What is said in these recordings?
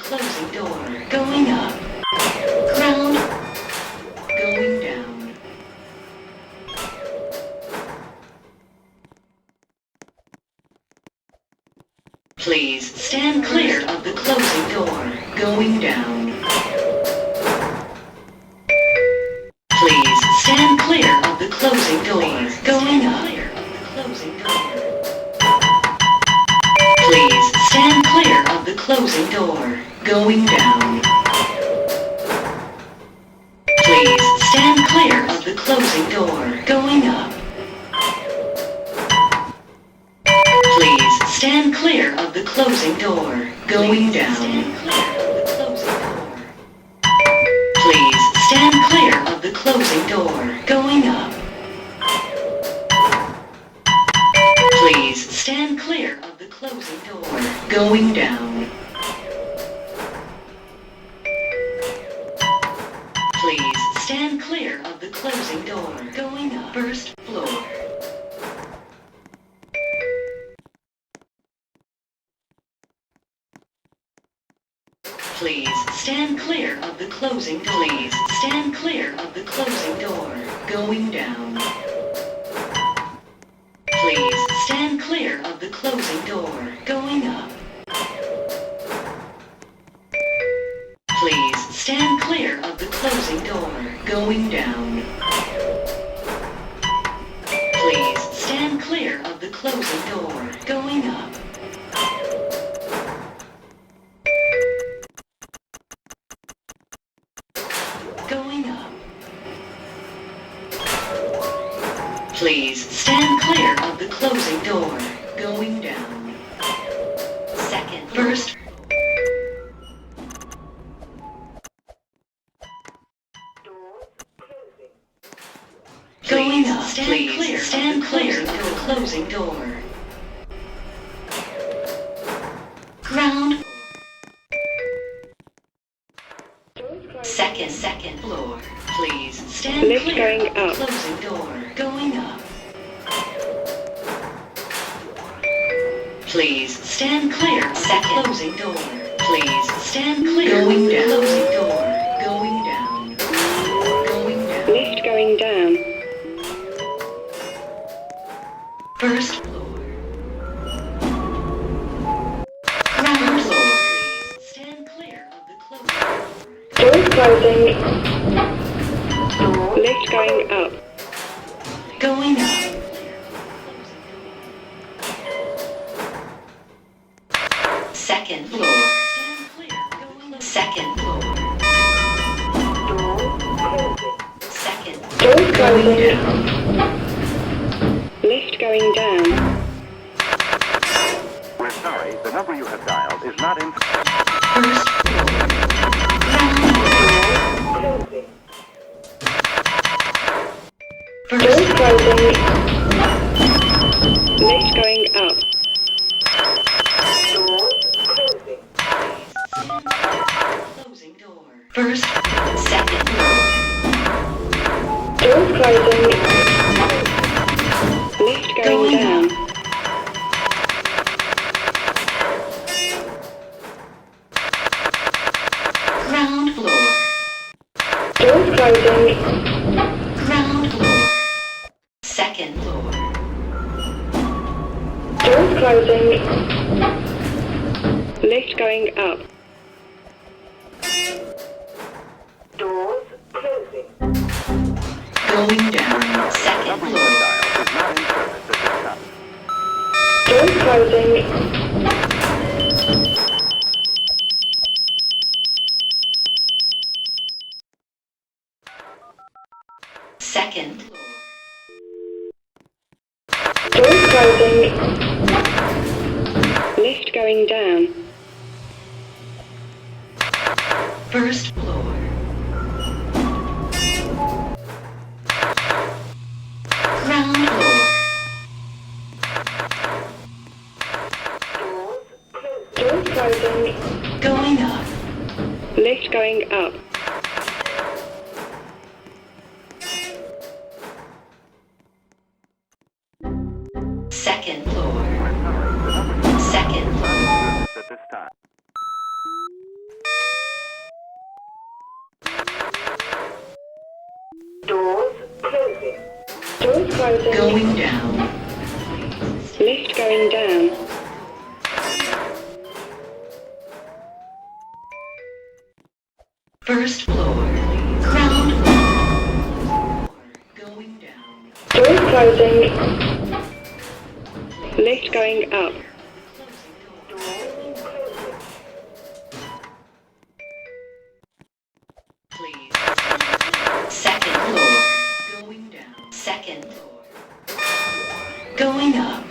closing door. Going up. Ground. Going down. Please stand clear of the closing door. Going down. Please stand clear of the closing door. Going up. Please stand clear of the closing door. Going down. Please stand clear of the closing door. Going up. Please stand clear of the closing door. Going down. Please stand clear of the closing door. Going up. Please stand clear of the closing door. Going down. Please stand clear of the closing door. Going up. First floor. Please stand clear of the closing door. Please stand clear of the closing door. Going down. Please stand clear of the closing door. Going up. Please stand clear of the closing door. Going down. Please stand clear of the closing door. Going up. Going up. Please stand clear of the closing door. Going down. Second. First. Going up. Please stand clear of the closing door. Ground. Second floor. Please stand clear of the closing door. Going up. Please stand clear of the closing door. Please stand clear. Going down. Closing door. Going down. Going down. Lift going down. First floor. Ground floor. Please stand clear of the closing door. Doors closing. Lift going up. Going up. Second floor. Second floor. Second. Doors Going closing. down. Lift going down. We're sorry, the number you have dialed is not in... First floor. Ground floor. First Doors floor. closing. Lift going up. Closing door. First, second floor. Doors closing. Lift going Going down. up. Ground floor. Doors closing. Ground floor. Second floor. Doors closing. Lift going up. Doors closing. Going down. Second Number you floor. have dialed is not in service at this time. Doors closing. Second floor. Doors closing. Lift going down. First floor. Ground floor. Doors closing. Going up. Lift going up. Second floor. We're sorry, the number you have Second floor. dialed is not in service at this time. Doors closing. Doors closing. Going down. Lift going down. First floor. Ground floor. Going down. Doors closing. Lift going up. Please. Second floor. Going down. Second floor. Going up.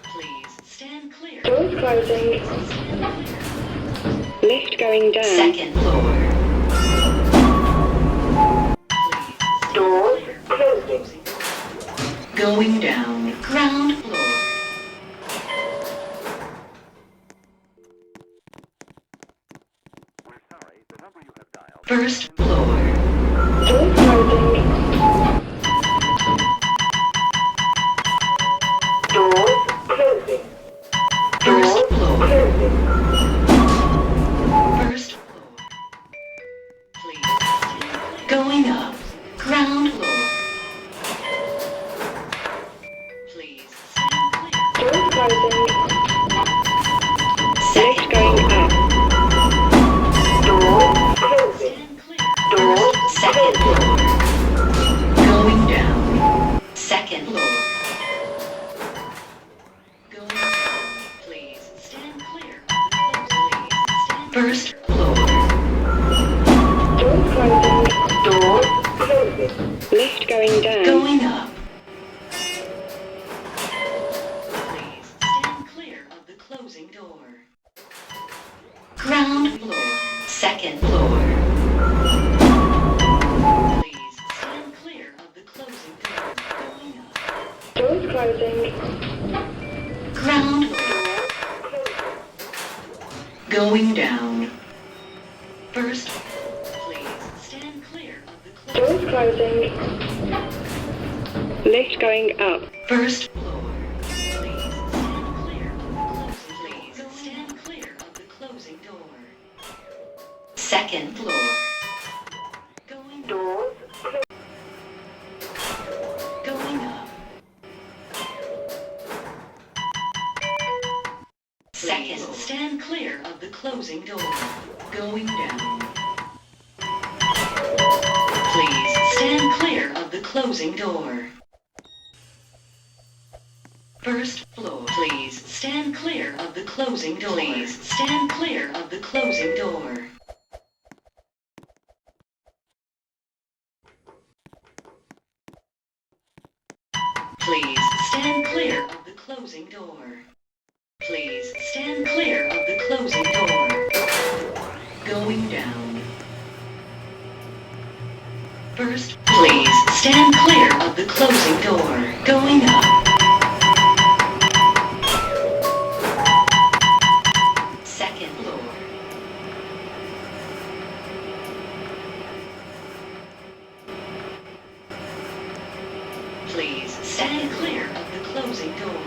Please stand clear. Doors closing. Stand clear. Lift going down. Second floor. Please. Doors closing. Going down. Ground floor. We're sorry, the number you have dialed. First floor. Doors closing. Doors closing. First floor. Closing. First floor. Please. Going up. Ground floor. Please. Stand clear. Doors closing. Second Lift going floor. up. Doors closing. Stand clear. First. Second floor. Going down. Second floor. Going down. Please stand clear. Please stand. First floor. Doors closing. Doors closing. Lift going down. Going up. Please stand clear of the closing door. Ground floor. Second floor. Please stand clear of the closing door. Going up. Doors closing. Ground floor. Going down. First. Please stand clear of the closing. Doors closing. Lift going up. First floor. Please stand clear of the closing. Please stand clear of the closing door. Second floor. Going Doors going up. Second. Stand clear of the closing door. Going down. Please stand clear of the closing door. First floor. Please stand clear of the closing door. Please stand clear of the closing door. Please stand clear of the closing door. Please stand clear of the closing door. Going down. First, please stand clear of the closing door. Going up. Second floor. Please stand clear of the closing door.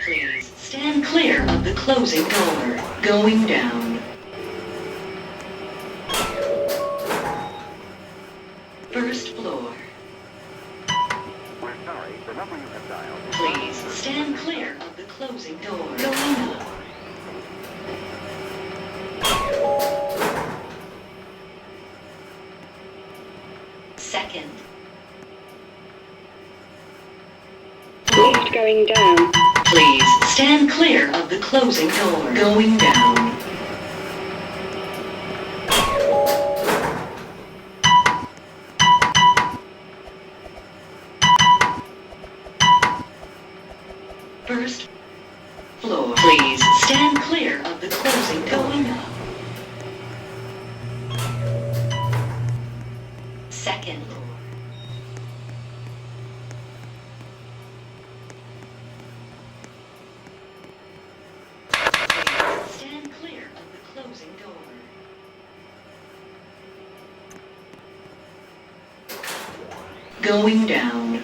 Please stand clear of the closing door. Going down. First floor. We're sorry, the number you have dialed. Please stand clear of the closing door. Going up. Second. lift going down. Please stand clear of the closing door. Going down. First floor. Please stand clear of the closing door. Going up. Second floor. Please stand clear of the closing door. Going down.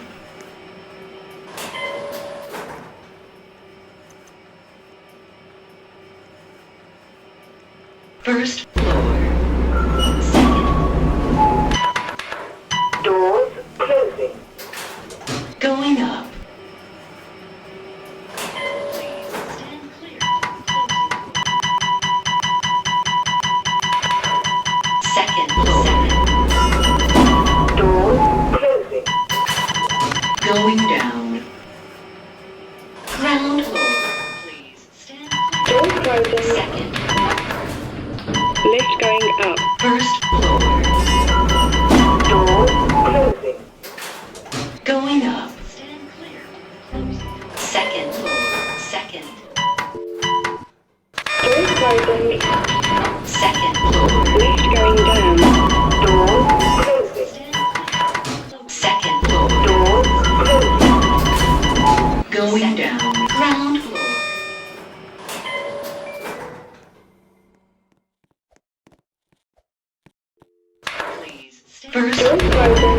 First Doors floor. closing.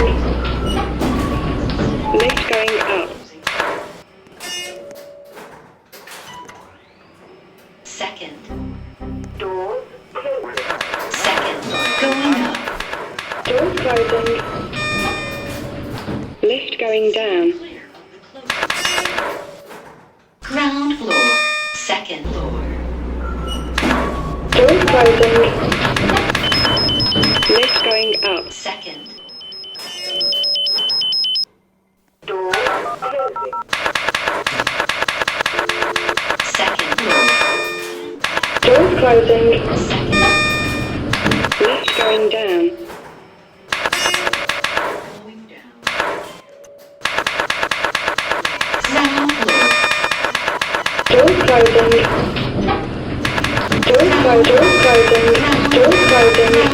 Lift going up. Second. Doors closing. Second floor. Going up. Doors closing. Lift going down. Clear of the closing. Ground floor. Second floor. Doors closing. Lift going up. Second. Doors closing. Second floor. Doors closing. Second. Lift going down. Going down. Ground floor. Doors closing. Doors closing. Doors closing.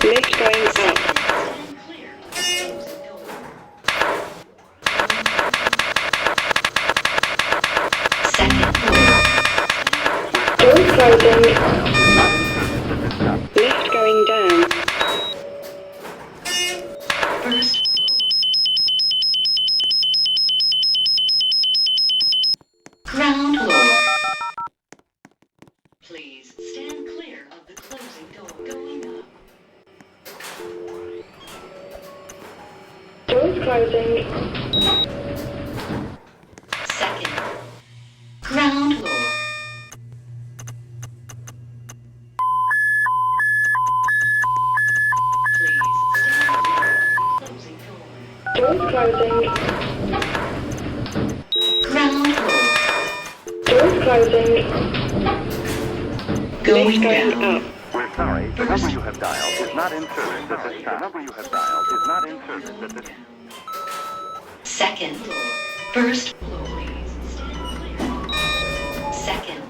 Lift going up. Stand clear of the closing door. Second floor. Doors closing. Not in service at this time. Lift going down. First floor. Ground floor. Please stand clear of the closing door. Going up. Doors closing. Second. Ground floor. Please stand clear of the closing door. Doors closing. Ground floor. Doors closing. Going Lift going down. up. We're sorry, the number you have dialed is not in service at this time. The number you have dialed is not in service at this time. Second floor. First floor. Please stand clear. Second.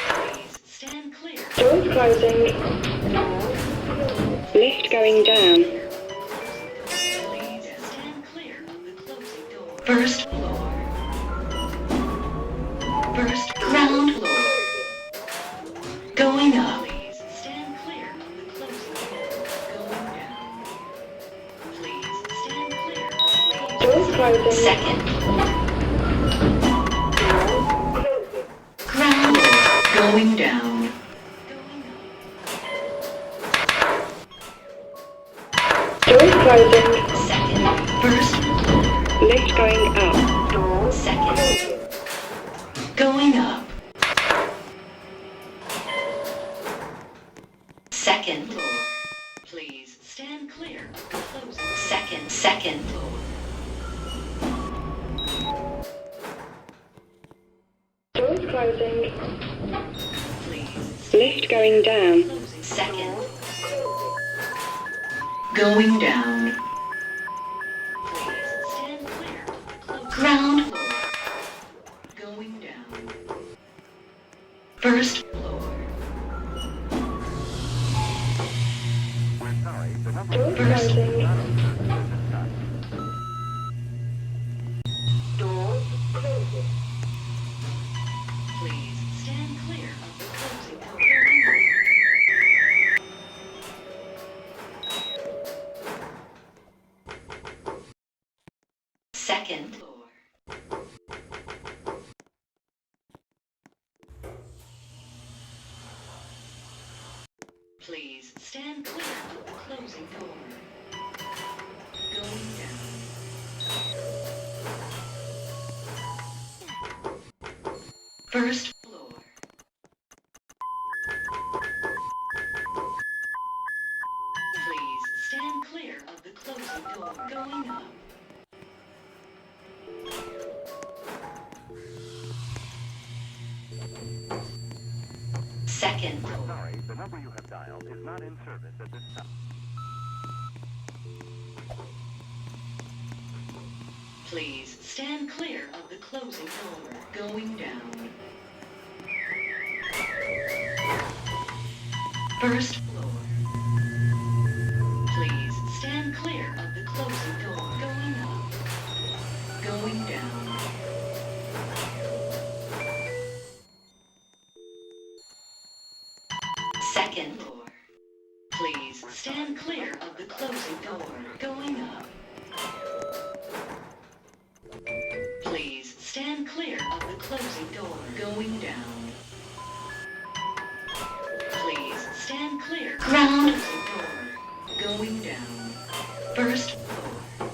Please stand clear. Doors closing. Lift going down. Please stand clear of the closing door. First floor. First ground floor. Going up. Please stand clear of the closing door. Going down. Please stand clear. Please. Doors closing. Second. Ground floor. Going down. Doors closing. Second. First. Lift going up. Second. Going up. Second floor. Please stand clear of the closing. Second floor. Doors closing. Please. Lift going down. Closing. Second. Going down. Please stand clear of the closing. Ground floor. Going down. First floor. We're sorry, the number you Doors have dialed closing. is not in service at this time. Doors closing. Please stand clear of the closing door. Second floor. Please stand clear of the closing door. Going down. First floor. Please stand clear of the closing door. Going up. Second We're floor. sorry, the number you have dialed is not in service at this time. Please stand clear of the closing door. Going down. First floor. Please stand clear of the closing door. Going up. Going down. Second floor. Please stand clear of the closing door. Going up. Please stand clear of the closing door. Going down. Please stand clear of the closing door. Going down. First floor.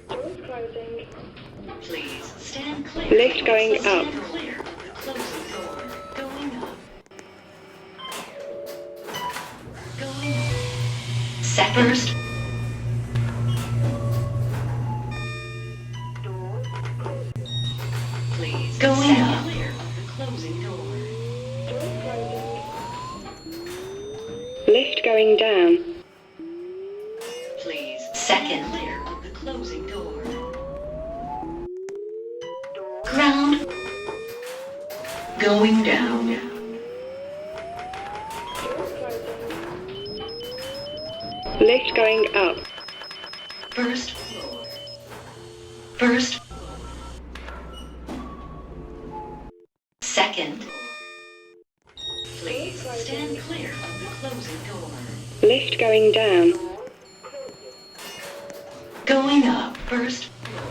Doors closing. Please stand clear. Lift going Stand up. clear of the closing door. Going up. Going up. First. Doors Please Going stand up. clear of the closing door. closing. Lift going down. Please second clear of the closing door. Ground. Going down. Lift going up. First floor. First floor. Second floor. Please stand clear of the closing door. Lift going down. Going up. First floor.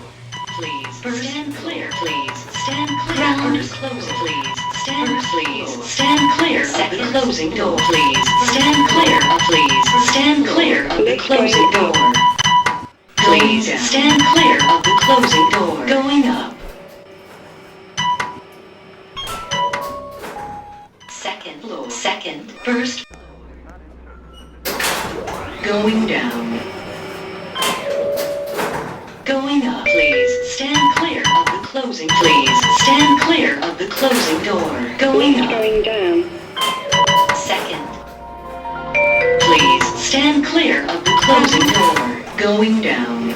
Please stand clear. Please stand clear. First closing. Please stand. Please stand clear of the closing door. Please stand clear. Please stand clear of the closing door. Please stand clear of the closing door. Going up. Second floor. Second. First floor. Going down. Going up. Please stand clear of the closing. Please stand clear of the closing door. Going Lift up. going down. Second. Please stand clear of the closing door. Going down.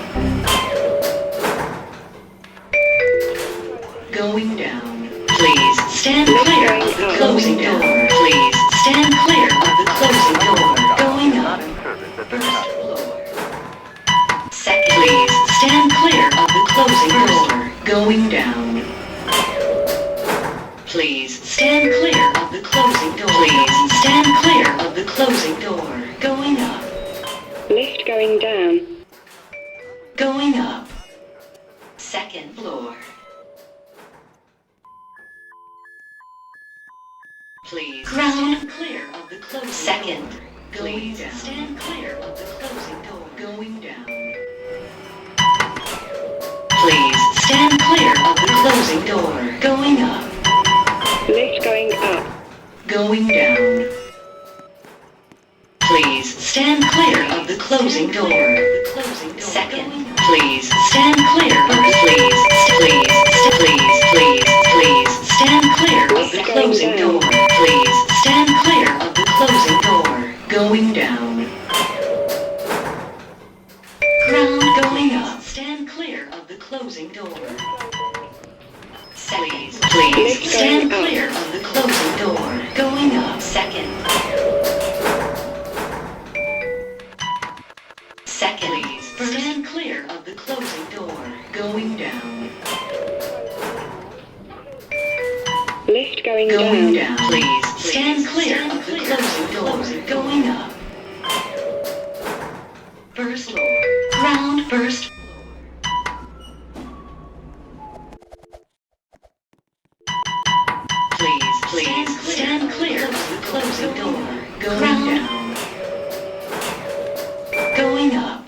Going down. Please stand clear of the closing door. Please stand clear of the closing door. Going Not up. in service at this First time. floor. Second. Please stand clear of the closing door. Going down. Please stand clear of the closing door. Please stand clear of the closing door. Going up. Lift going down. Going up. Second floor. Please stand clear of the closing door. Please stand clear of the closing door. Going down. Please stand clear of the closing door. Going up. Lift going up. Going down. Please stand clear of the closing door. Second. Please stand clear. Please stand clear of the closing door. Please stand clear of the closing door. Going down. Ground going up. Stand clear of the closing door. Please stand clear of the closing door. Going up. Second. Second. Please stand clear of the closing door. Going down. Lift going Going down. down. Please stand clear of the closing door. Going up. First floor. Ground. First floor. Please stand clear of the closing door. Going down. Going up.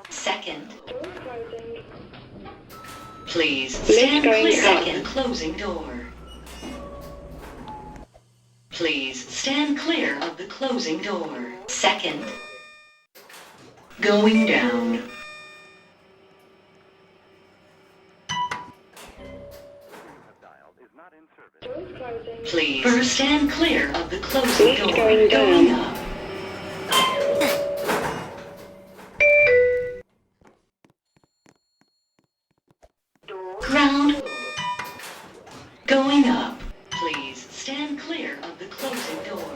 Second. Doors closing. Please Lift stand going clear up. of the closing door. Please stand clear of the closing door. Second. Going down. Is not in service. Doors closing. Please stand clear of the closing Lift door. going down. Going up. Ground. Going up. Please stand clear of the closing door.